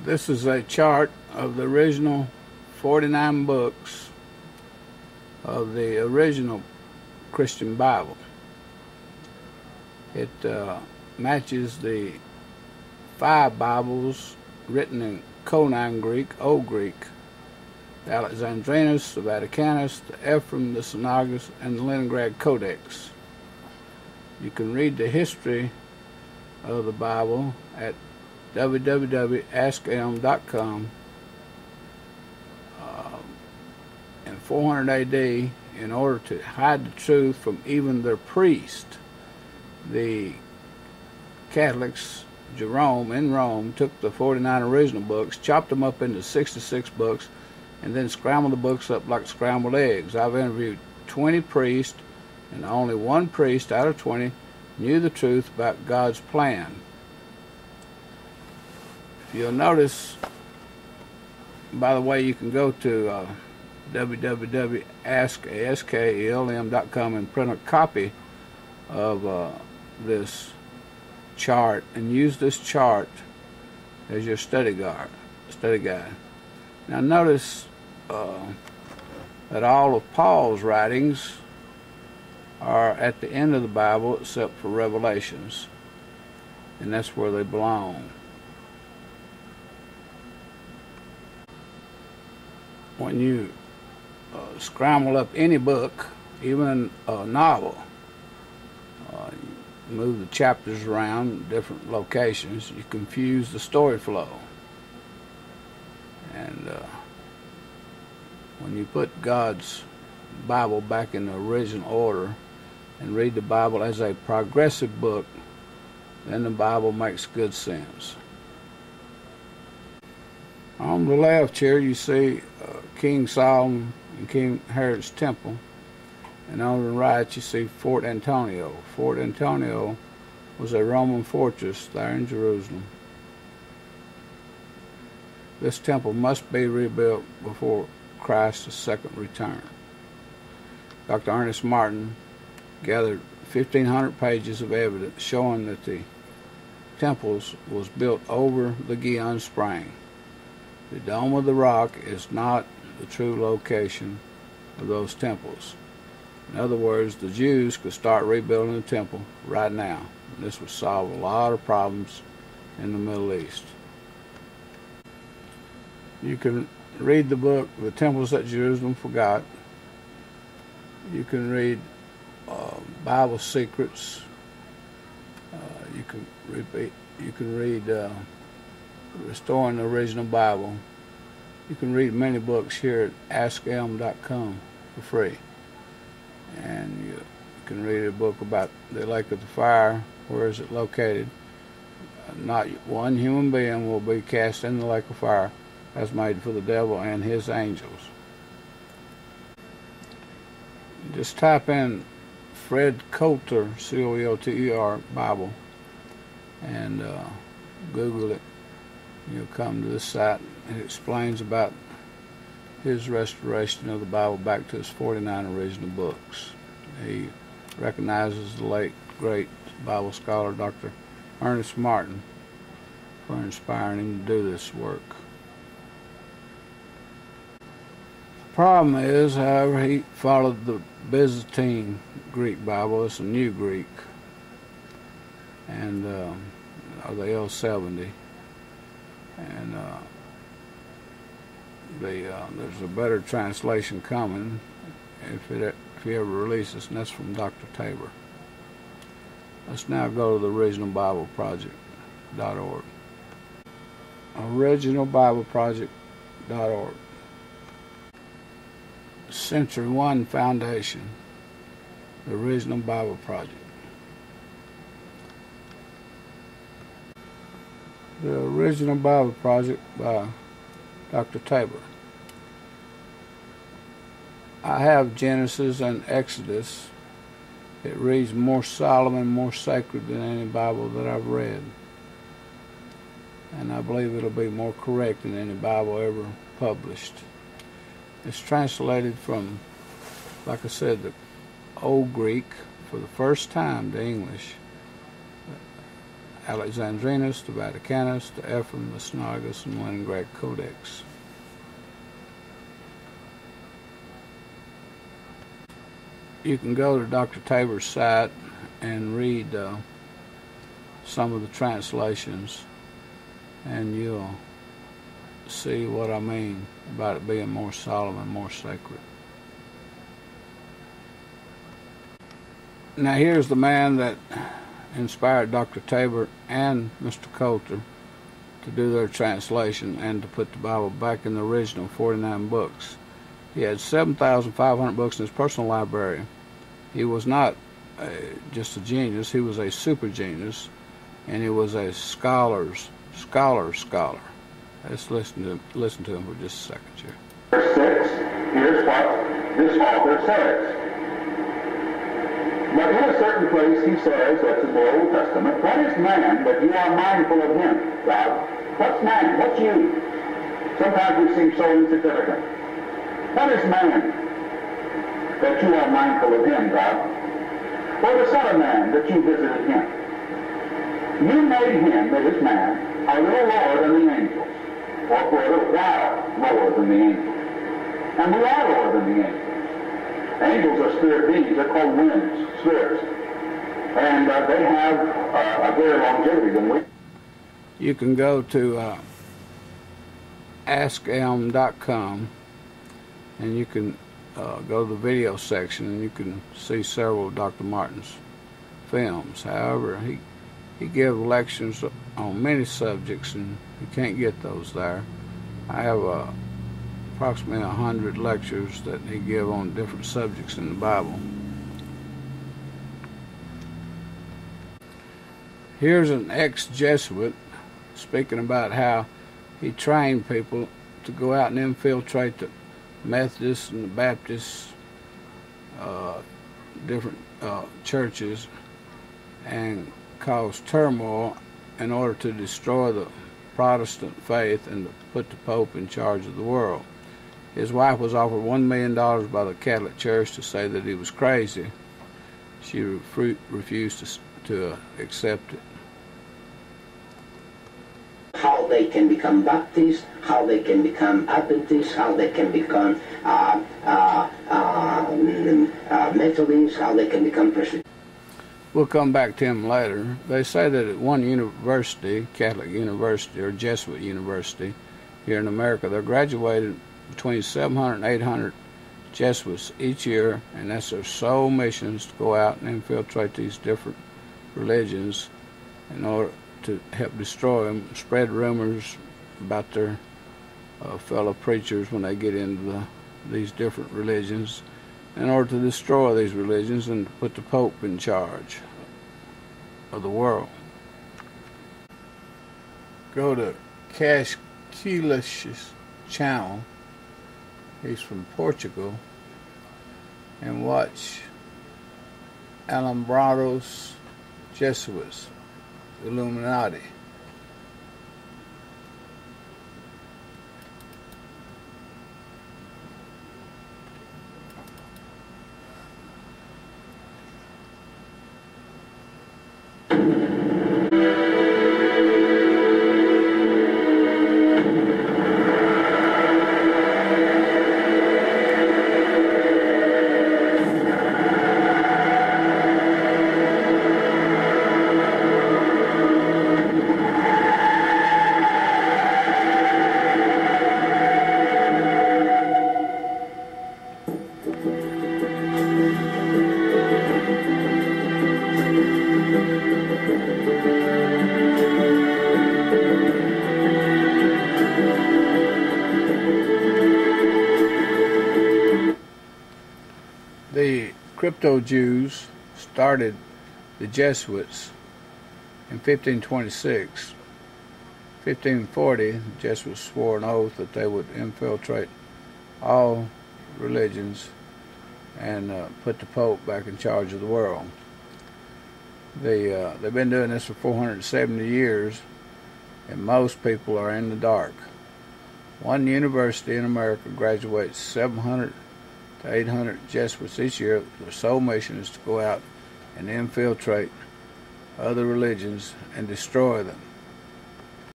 This is a chart of the original 49 books of the original Christian Bible. It matches the 5 Bibles written in Koine Greek, Old Greek, the Alexandrinus, the Vaticanus, the Ephraim, the Synagogus, and the Leningrad Codex. You can read the history of the Bible at www.askm.com in 400 AD in order to hide the truth from even their priest. The Catholics, Jerome in Rome, took the 49 original books, chopped them up into 66 books, and then scrambled the books up like scrambled eggs. I've interviewed 20 priests, and only one priest out of 20 knew the truth about God's plan. If you'll notice, by the way, you can go to www.askelm.com and print a copy of this chart and use this chart as your study guide. Now notice that all of Paul's writings are at the end of the Bible except for Revelations, and that's where they belong. When you scramble up any book, even a novel, you move the chapters around different locations, you confuse the story flow. And when you put God's Bible back in the original order and read the Bible as a progressive book, then the Bible makes good sense. On the left here you see King Solomon and King Herod's temple, and on the right you see Fort Antonio. Fort Antonio was a Roman fortress there in Jerusalem. This temple must be rebuilt before Christ's second return. Dr. Ernest Martin gathered 1,500 pages of evidence showing that the temples was built over the Gihon Spring. The Dome of the Rock is not the true location of those temples. In other words, the Jews could start rebuilding the temple right now. This would solve a lot of problems in the Middle East. You can read the book, The Temples That Jerusalem Forgot. You can read Bible Secrets. You can read Restoring the Original Bible. You can read many books here at AskElm.com for free. And you can read a book about the Lake of the Fire. Where is it located? Not one human being will be cast in the lake of fire as made for the devil and his angels. Just type in Fred Coulter, C-O-E-L-T-E-R, Bible, and Google it. You'll come to this site. It explains about his restoration of the Bible back to his 49 original books. He recognizes the late, great Bible scholar Dr. Ernest Martin for inspiring him to do this work. The problem is, however, he followed the Byzantine Greek Bible. It's a New Greek, and the L70, and there's a better translation coming if he ever releases, and that's from Dr. Tabor. Let's now go to the originalbibleproject.org. originalbibleproject.org. Century One Foundation, the Original Bible Project. The Original Bible Project by Dr. Tabor. I have Genesis and Exodus. It reads more solemn and more sacred than any Bible that I've read. And I believe it'll be more correct than any Bible ever published. It's translated from, like I said, the Old Greek for the first time to English. Alexandrinus, the Vaticanus, the Ephraim, the Synagogus, and Leningrad Codex. You can go to Dr. Tabor's site and read some of the translations, and you'll see what I mean about it being more solemn and more sacred. Now here's the man that inspired Dr. Tabor and Mr. Coulter to do their translation and to put the Bible back in the original 49 books. He had 7,500 books in his personal library. He was not just a genius, he was a super genius, and he was a scholar. Let's listen to him for just a second here. Verse 6, here's what this author says. But in a certain place he says, that's in the Old Testament, what is man that you are mindful of him, God? What's man? What's you? Sometimes we seem so insignificant. What is man that you are mindful of him, God? Or the Son of Man that you visited him? You made him, that is man, a little lower than the angels, or for a little while lower than the angels. And we are lower than the angels. Angels are spirit beings. They're called winds, spirits. And they have a greater longevity than we. You can go to askelm.com and you can go to the video section and you can see several of Dr. Martin's films. However, he gives lectures on many subjects and you can't get those there. I have approximately 100 lectures that he gives on different subjects in the Bible. Here's an ex-Jesuit speaking about how he trained people to go out and infiltrate the Methodists and the Baptists, different churches, and cause turmoil in order to destroy the Protestant faith and to put the Pope in charge of the world. His wife was offered $1 million by the Catholic Church to say that he was crazy. She refused to accept it. How they can become Baptists, how they can become Adventists, how they can become Methodists, how they can become Presbyterians. We'll come back to him later. They say that at one university, Catholic University or Jesuit University here in America, they're graduated between 700 and 800 Jesuits each year, and that's their sole mission, is to go out and infiltrate these different religions in order to help destroy them, spread rumors about their fellow preachers when they get into these different religions, in order to destroy these religions and put the Pope in charge of the world. Go to Casquilh's channel, he's from Portugal, and watch Alumbrados Jesuits, Illuminati. The crypto-Jews started the Jesuits in 1526. 1540, the Jesuits swore an oath that they would infiltrate all religions and put the Pope back in charge of the world. They've been doing this for 470 years, and most people are in the dark. One university in America graduates 700 to 800 Jesuits each year. Their sole mission is to go out and infiltrate other religions and destroy them.